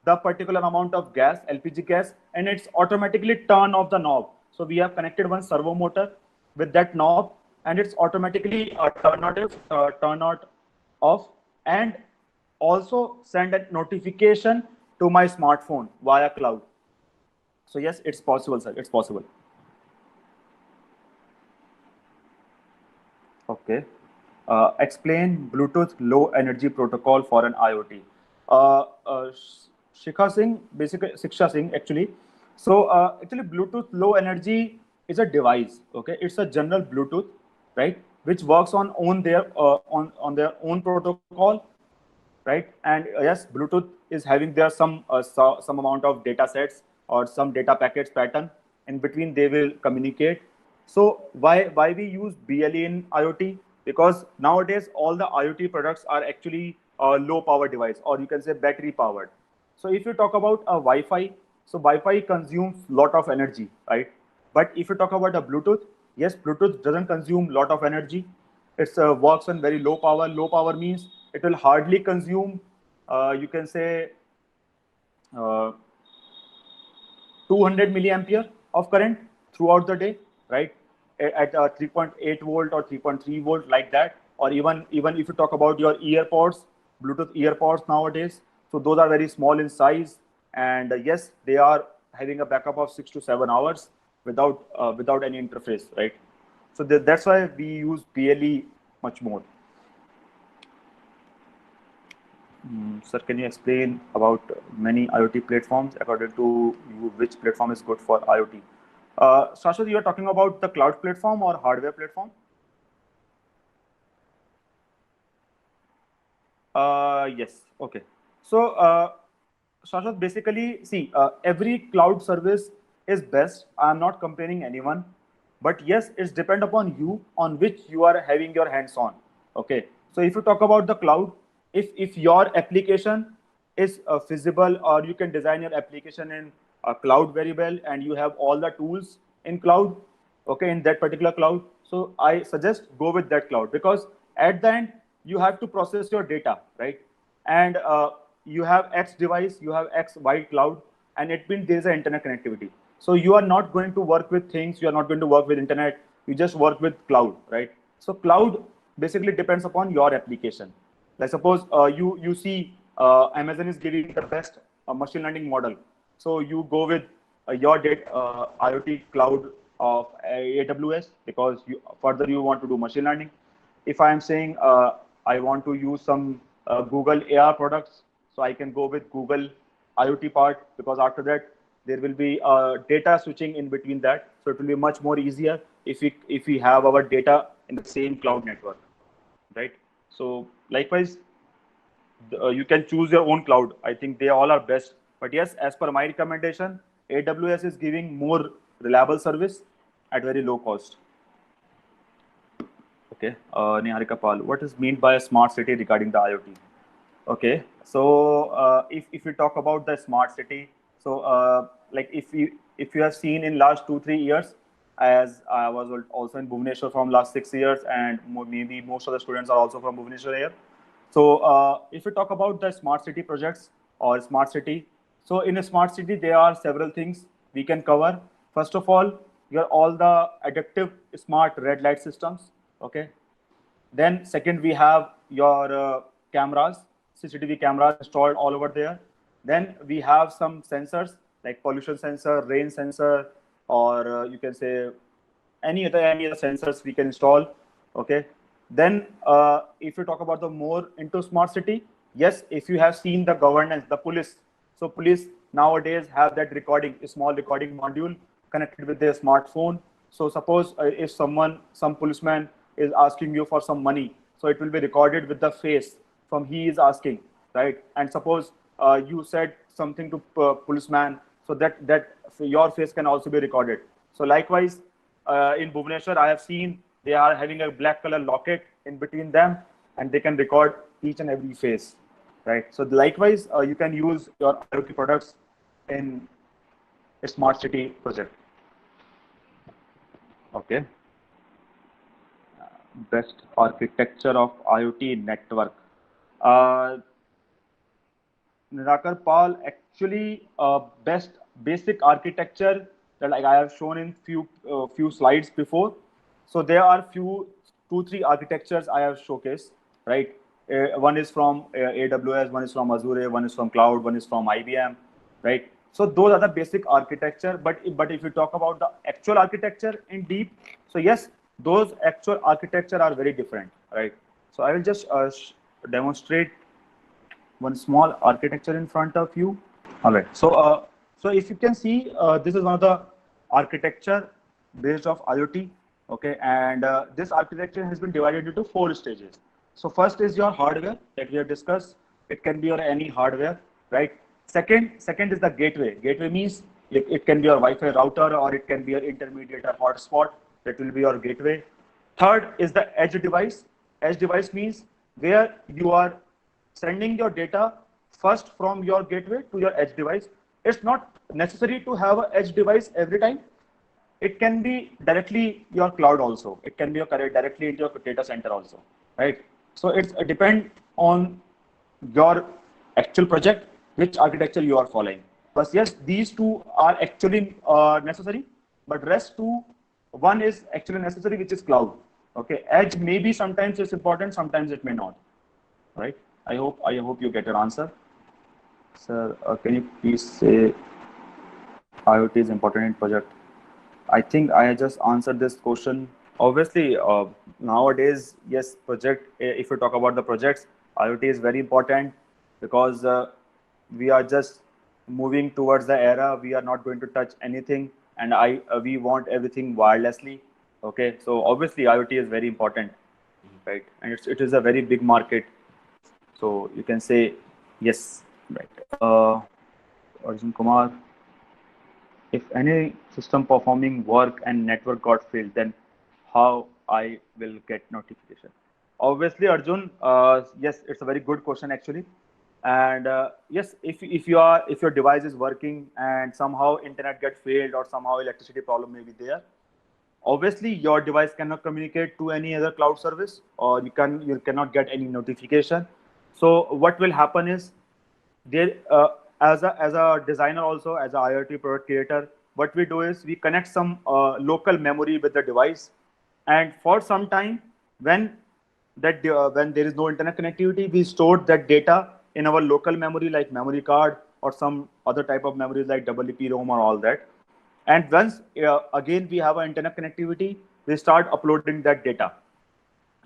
Speaker 1: the particular amount of gas, LPG gas, and it's automatically turn off the knob. So we have connected one servo motor with that knob, and it's automatically turn out off, and also send a notification to my smartphone via cloud. So yes, it's possible, sir. It's possible. Okay. Explain Bluetooth Low Energy Protocol for an IoT. Shikha Singh, basically Shiksha Singh, actually. So actually, Bluetooth Low Energy is a device. Okay, it's a general Bluetooth, right, which works on their own protocol, right? And yes, Bluetooth is having there some amount of data sets or some data packets pattern in between. They will communicate. So why we use BLE in IoT? Because nowadays all the IoT products are actually low power device, or you can say battery powered. So if you talk about a Wi-Fi, so Wi-Fi consumes lot of energy, right? But if you talk about a Bluetooth, yes, Bluetooth doesn't consume lot of energy. It works on very low power. Low power means it will hardly consume, you can say, uh, 200 milliampere of current throughout the day, right? At 3.8 volt or 3.3 volt, like that. Or even if you talk about your earpods, Bluetooth earpods nowadays, so those are very small in size, and yes, they are having a backup of 6 to 7 hours without any interface, right? So that's why we use BLE much more. Sir, can you explain about many IoT platforms? According to you, which platform is good for IoT? Shashwat, you are talking about the cloud platform or hardware platform? Yes. Okay. So, Shashwat, basically, see, every cloud service is best. I'm not comparing anyone, but yes, it's depend upon you on which you are having your hands on. Okay. So, if you talk about the cloud, if your application is feasible, or you can design your application in cloud very well, and you have all the tools in cloud, okay, in that particular cloud, so I suggest go with that cloud, because at the end you have to process your data, right? And you have X device, you have X Y cloud, and it means there is an internet connectivity. So you are not going to work with things, you are not going to work with internet, you just work with cloud, right? So cloud basically depends upon your application. Like suppose you see Amazon is giving the best machine learning model, so you go with your IoT cloud of AWS, because further you want to do machine learning. If I am saying I want to use some Google AR products, so I can go with Google IoT part, because after that there will be data switching in between that, so it will be much more easier if we have our data in the same cloud network, right? So likewise, you can choose your own cloud. I think they all are best. But yes, as per my recommendation, AWS is giving more reliable service at very low cost. Okay, Niharika Pal, what is meant by a smart city regarding the IoT? Okay, so if we talk about the smart city, so like if you have seen in last 2 3 years, as I was also in Bhubaneswar from last 6 years, and maybe most of the students are also from Bhubaneswar here. So if we talk about the smart city projects or smart city, so in a smart city there are several things we can cover. First of all, your all the adaptive smart red light systems. Okay, then second, we have your cameras, CCTV cameras installed all over there. Then we have some sensors like pollution sensor, rain sensor, or you can say any other sensors we can install. Okay. Then if you talk about the more into smart city, yes, if you have seen the governance, the police. So police nowadays have that recording, a small recording module connected with their smartphone. So suppose if some policeman is asking you for some money, so it will be recorded with the face from he is asking, right? And suppose you said something to policeman, so that your face can also be recorded. So likewise, in Bhubaneswar, I have seen they are having a black color locket in between them, and they can record each and every face, right? So likewise, you can use your IoT products in a smart city project. Okay. Best architecture of IoT network. Uh, Nirakar Pal, actually, best basic architecture that like I have shown in few slides before. So there are few 2 3 architectures I have showcased, right? One is from AWS, one is from Azure, one is from cloud, one is from IBM, right? So those are the basic architecture. But if you talk about the actual architecture in deep, so yes, those actual architecture are very different, right? So I will just demonstrate one small architecture in front of you. All right. So if you can see, this is one of the architecture based of IoT. Okay, and this architecture has been divided into 4 stages. So first is your hardware that we have discussed. It can be your any hardware, right? Second is the gateway. Gateway means it can be your Wi-Fi router or it can be your intermediate or hotspot. That will be your gateway. Third is the edge device. Edge device means where you are sending your data first from your gateway to your edge device. It's not necessary to have an edge device every time. It can be directly your cloud also. It can be directly into your data center also, right? So it's depend on your actual project, which architecture you are following. But yes, these two are actually necessary, but rest two, one is actually necessary, which is cloud. Okay, edge maybe sometimes it's important, sometimes it may not, right? I hope you get your answer. Sir, can you please say IoT is important in project? I think I just answered this question. Obviously, nowadays, yes, project. If you talk about the projects, IoT is very important because we are just moving towards the era. We are not going to touch anything, and we want everything wirelessly. Okay, so obviously, IoT is very important, right? And it is a very big market. So you can say yes, right? Arjun Kumar, if any system performing work and network got failed, then how I will get notification? Obviously, Arjun, yes, it's a very good question actually. And yes, if your device is working and somehow internet get failed or somehow electricity problem may be there, obviously your device cannot communicate to any other cloud service or you cannot get any notification. So what will happen is there as a designer also as a IoT product creator, what we do is we connect some local memory with the device, and for some time when when there is no internet connectivity, we store that data in our local memory like memory card or some other type of memories like WP-ROM or all that. And once again we have an internet connectivity, we start uploading that data,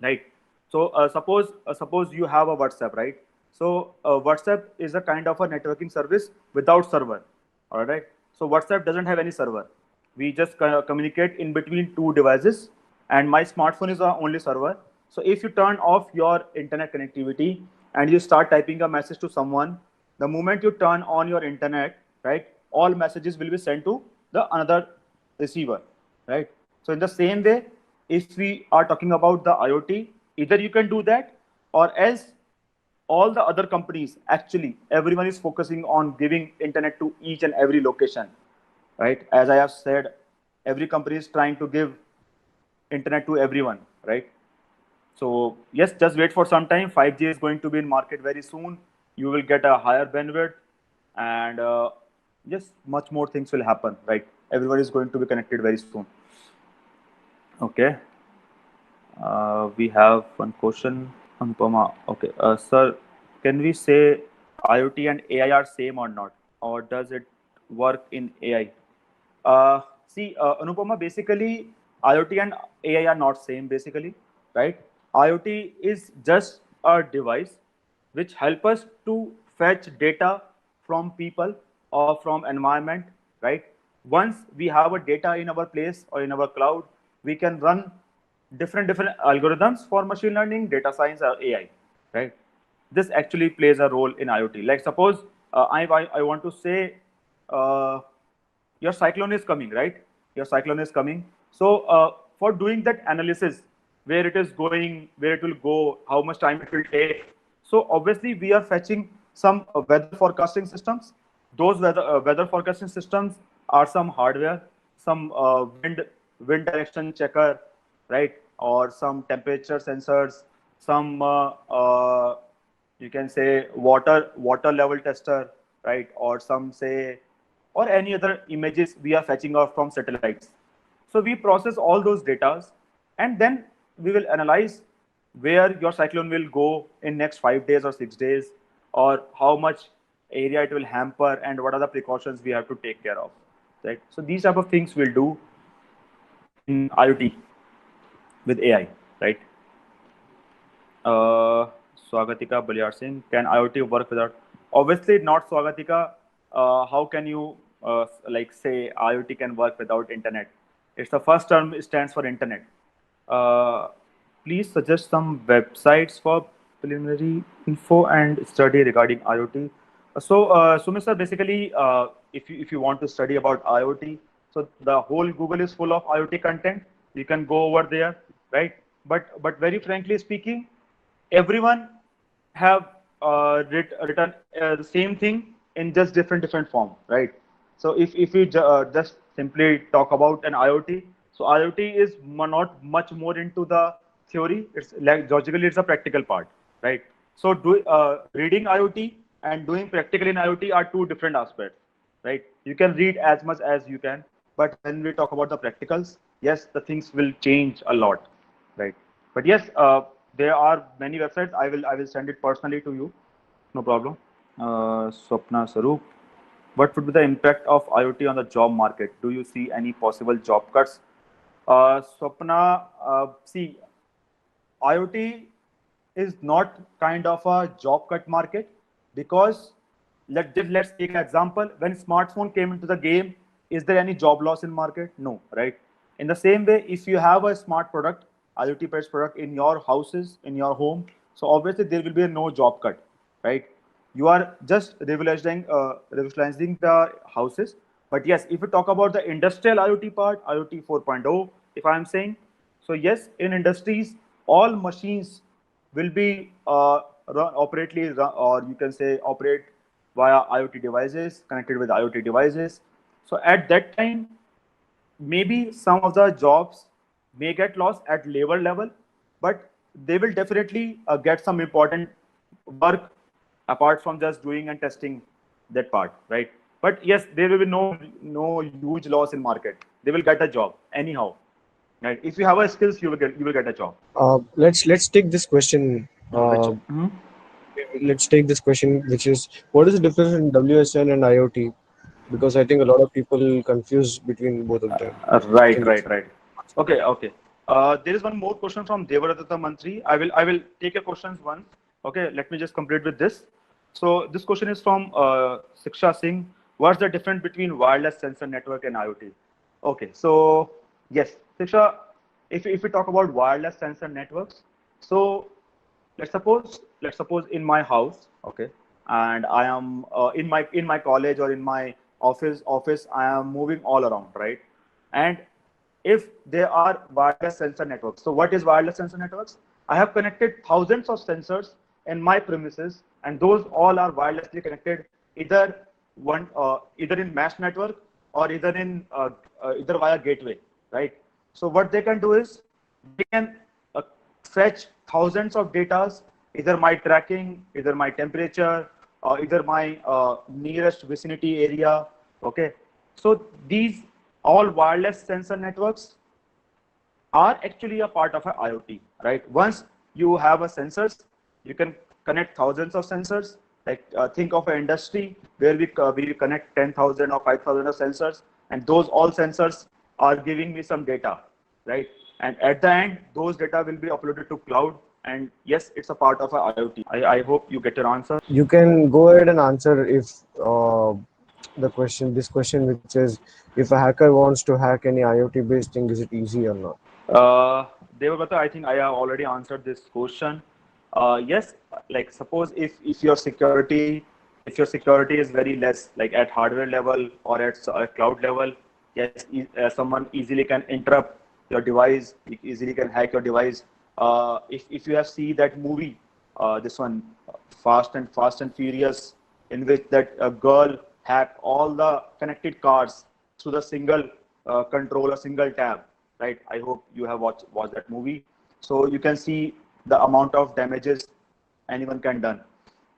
Speaker 1: right? So suppose you have a WhatsApp, right? So WhatsApp is a kind of a networking service without server, all right? So WhatsApp doesn't have any server. We just communicate in between two devices, and my smartphone is the only server. So if you turn off your internet connectivity and you start typing a message to someone, the moment you turn on your internet, right, all messages will be sent to the another receiver, right? So in the same way, if we are talking about the IoT, either you can do that, or else all the other companies, actually everyone is focusing on giving internet to each and every location, right? As I have said, every company is trying to give internet to everyone, right? So yes, just wait for some time. 5G is going to be in market very soon. You will get a higher bandwidth, and yes, much more things will happen, right? Everyone is going to be connected very soon. Okay. We have one question. Anupama. Okay. Sir, can we say IoT and AI are same or not? Or does it work in AI? See, Anupama, basically, IoT and AI are not same, basically, right? IoT is just a device which help us to fetch data from people or from environment, right? Once we have a data in our place or in our cloud, we can run different algorithms for machine learning, data science, or AI, right? This actually plays a role in IoT. Like suppose I want to say uh, your cyclone is coming, right? Your cyclone is coming. So for doing that analysis, where it is going, where it will go, how much time it will take. So obviously we are fetching some weather forecasting systems. Those weather forecasting systems are some hardware, some wind direction checker, right? Or some temperature sensors, some you can say water level tester, right? Or some say, or any other images we are fetching off from satellites. So we process all those data, and then we will analyze where your cyclone will go in next 5 days or 6 days, or how much area it will hamper, and what are the precautions we have to take care of, right? So these type of things we'll do in IoT with AI, right? Uh, Swagatika Balyar Singh, can IoT work without? Obviously not, Swagatika. How can you like say IoT can work without internet? It's the first term, it stands for internet. Uh, Please suggest some websites for preliminary info and study regarding IoT. Sumit sir, basically, if you want to study about IoT, so the whole Google is full of IoT content. You can go over there, right? But very frankly speaking, everyone have written the same thing in just different form, right? So if we just simply talk about an IoT, so IoT is not much more into the theory. It's like logically it's a practical part, right? So reading IoT and doing practical in IoT are two different aspects, right? You can read as much as you can, but when we talk about the practicals, yes, the things will change a lot, right? But yes, there are many websites. I will send it personally to you, no problem. Swapna Sarup, what would be the impact of IoT on the job market? Do you see any possible job cuts? Swapna, see, IoT is not kind of a job cut market, because let's take an example. When smartphone came into the game, is there any job loss in market? No, right? In the same way, if you have a smart product, IoT based product in your houses, in your home, so obviously there will be no job cut, right? You are just revolutionizing the houses. But yes, if you talk about the industrial IoT part, IoT 4.0, if I am saying, so yes, in industries, all machines will be or you can say operate via IoT devices, connected with IoT devices. So at that time, maybe some of the jobs may get lost at labor level, but they will definitely get some important work apart from just doing and testing that part, right? But yes, there will be no huge loss in market. They will get a job anyhow, right? If you have a skills, you will get a job.
Speaker 2: Let's take this question.
Speaker 1: Mhm.
Speaker 2: Let's take this question, which is, what is the difference in WSN and IoT? Because I think a lot of people confuse between both of them.
Speaker 1: Right,
Speaker 2: Can you
Speaker 1: right, right. Okay, okay. There is one more question from Devaratta Mantri. I will take your questions once. Okay, let me just complete with this. So this question is from Siksha Singh. What's the difference between wireless sensor network and IoT? Okay, so yes, Siksha, if we talk about wireless sensor networks, so let's suppose in my house, okay, and I am in my college or in my office I am moving all around, right? And if there are wireless sensor networks, so what is wireless sensor networks? I have connected thousands of sensors in my premises, and those all are wirelessly connected, either in mesh network, or either via gateway, right? So what they can do is they can uh, fetch thousands of datas, either my tracking, either my temperature, or either my nearest vicinity area. Okay, so these all wireless sensor networks are actually a part of an IoT, right? Once you have a sensors, you can connect thousands of sensors. Like think of an industry where we connect 10,000 or 5,000 of sensors, and those all sensors are giving me some data, right? And at the end, those data will be uploaded to cloud. And yes, it's a part of a IoT. I hope you get your answer.
Speaker 2: You can go ahead and answer if this question, which is, if a hacker wants to hack any IoT based thing, is it easy or not?
Speaker 1: Devabrata, I think I have already answered this question. Yes, like suppose if your security is very less, like at hardware level or at cloud level, yes, someone easily can interrupt your device, easily can hack your device. If you have seen that movie, this one, Fast and Furious, in which that girl hacked all the connected cars through the single control, a single tab, right? I hope you have watched that movie. So you can see the amount of damages anyone can done.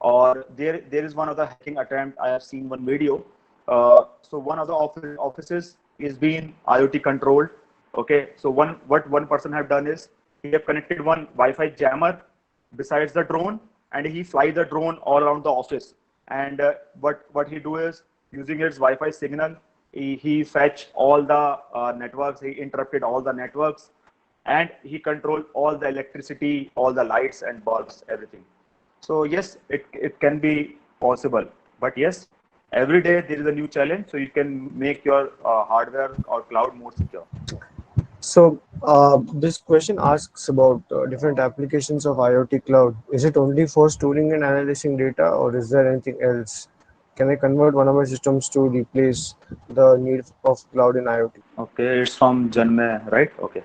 Speaker 1: or there is one of the hacking attempt. I have seen one video. So one of the offices is being IoT controlled. Okay, so what one person have done is he have connected one Wi-Fi jammer besides the drone, and he fly the drone all around the office. And what he do is, using its Wi-Fi signal, he fetch all the networks, he interrupted all the networks, and he controlled all the electricity, all the lights and bulbs, everything. So yes, it can be possible, but yes, every day there is a new challenge, so you can make your hardware or cloud more secure.
Speaker 2: So this question asks about different applications of IoT cloud. Is it only for storing and analyzing data, or is there anything else? Can I convert one of my systems to replace the need of cloud in IoT?
Speaker 1: Okay, it's from Janmay, right? Okay.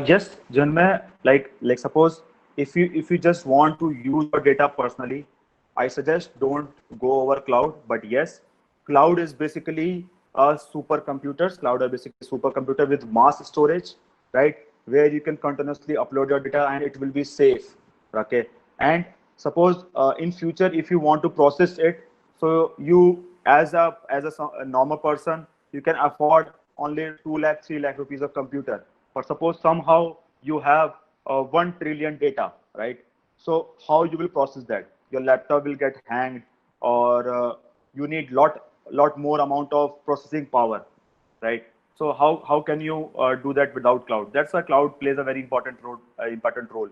Speaker 1: Yes, Janmay, like suppose if you just want to use your data personally, I suggest don't go over cloud. But yes, cloud is basically a supercomputers. Cloud are basically supercomputer with mass storage, right? Where you can continuously upload your data and it will be safe. Okay. And suppose in future if you want to process it, so you as a normal person, you can afford only 2 lakh 3 lakh rupees of computer. But suppose somehow you have 1 trillion data, right? So how you will process that? Your laptop will get hanged, or you need lot more amount of processing power, right? So how can you do that without cloud? That's why cloud plays a very important role.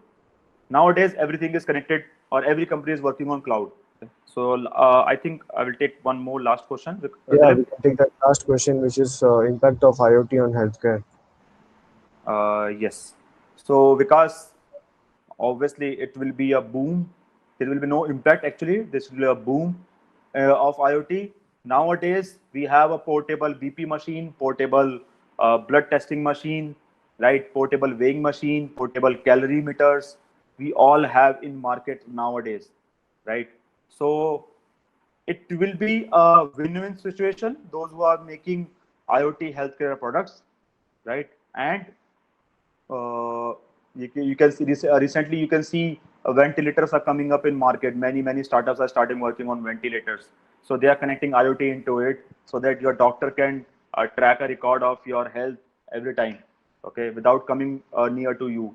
Speaker 1: Nowadays everything is connected, or every company is working on cloud. So I think I will take one more last question.
Speaker 2: Yeah, we
Speaker 1: Dilip,
Speaker 2: can take that last question, which is impact of IoT on healthcare.
Speaker 1: yes. So because obviously it will be a boom. There will be no impact actually. This will be a boom of IoT. Nowadays we have a portable BP machine, portable blood testing machine, right? Portable weighing machine, portable calorie meters. We all have in market nowadays, right? So it will be a win-win situation. Those who are making IoT healthcare products, right? And uh, you can see this recently. You can see ventilators are coming up in market. Many startups are starting working on ventilators. So they are connecting IoT into it, so that your doctor can track a record of your health every time, okay, without coming near to you.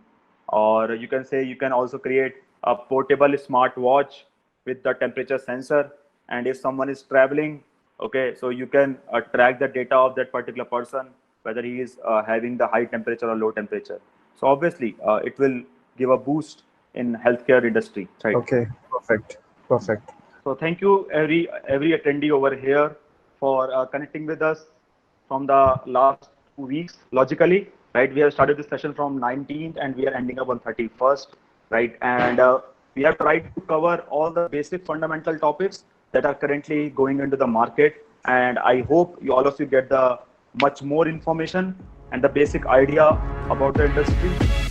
Speaker 1: Or you can say you can also create a portable smartwatch with the temperature sensor, and if someone is traveling, okay, so you can track the data of that particular person, whether he is having the high temperature or low temperature. So obviously it will give a boost in healthcare industry, right?
Speaker 2: Okay, perfect, perfect.
Speaker 1: So thank you every attendee over here for connecting with us from the last 2 weeks. Logically, right? We have started this session from 19th and we are ending up on 31st, right? And we have tried to cover all the basic fundamental topics that are currently going into the market. And I hope all of you get the much more information and the basic idea about the industry.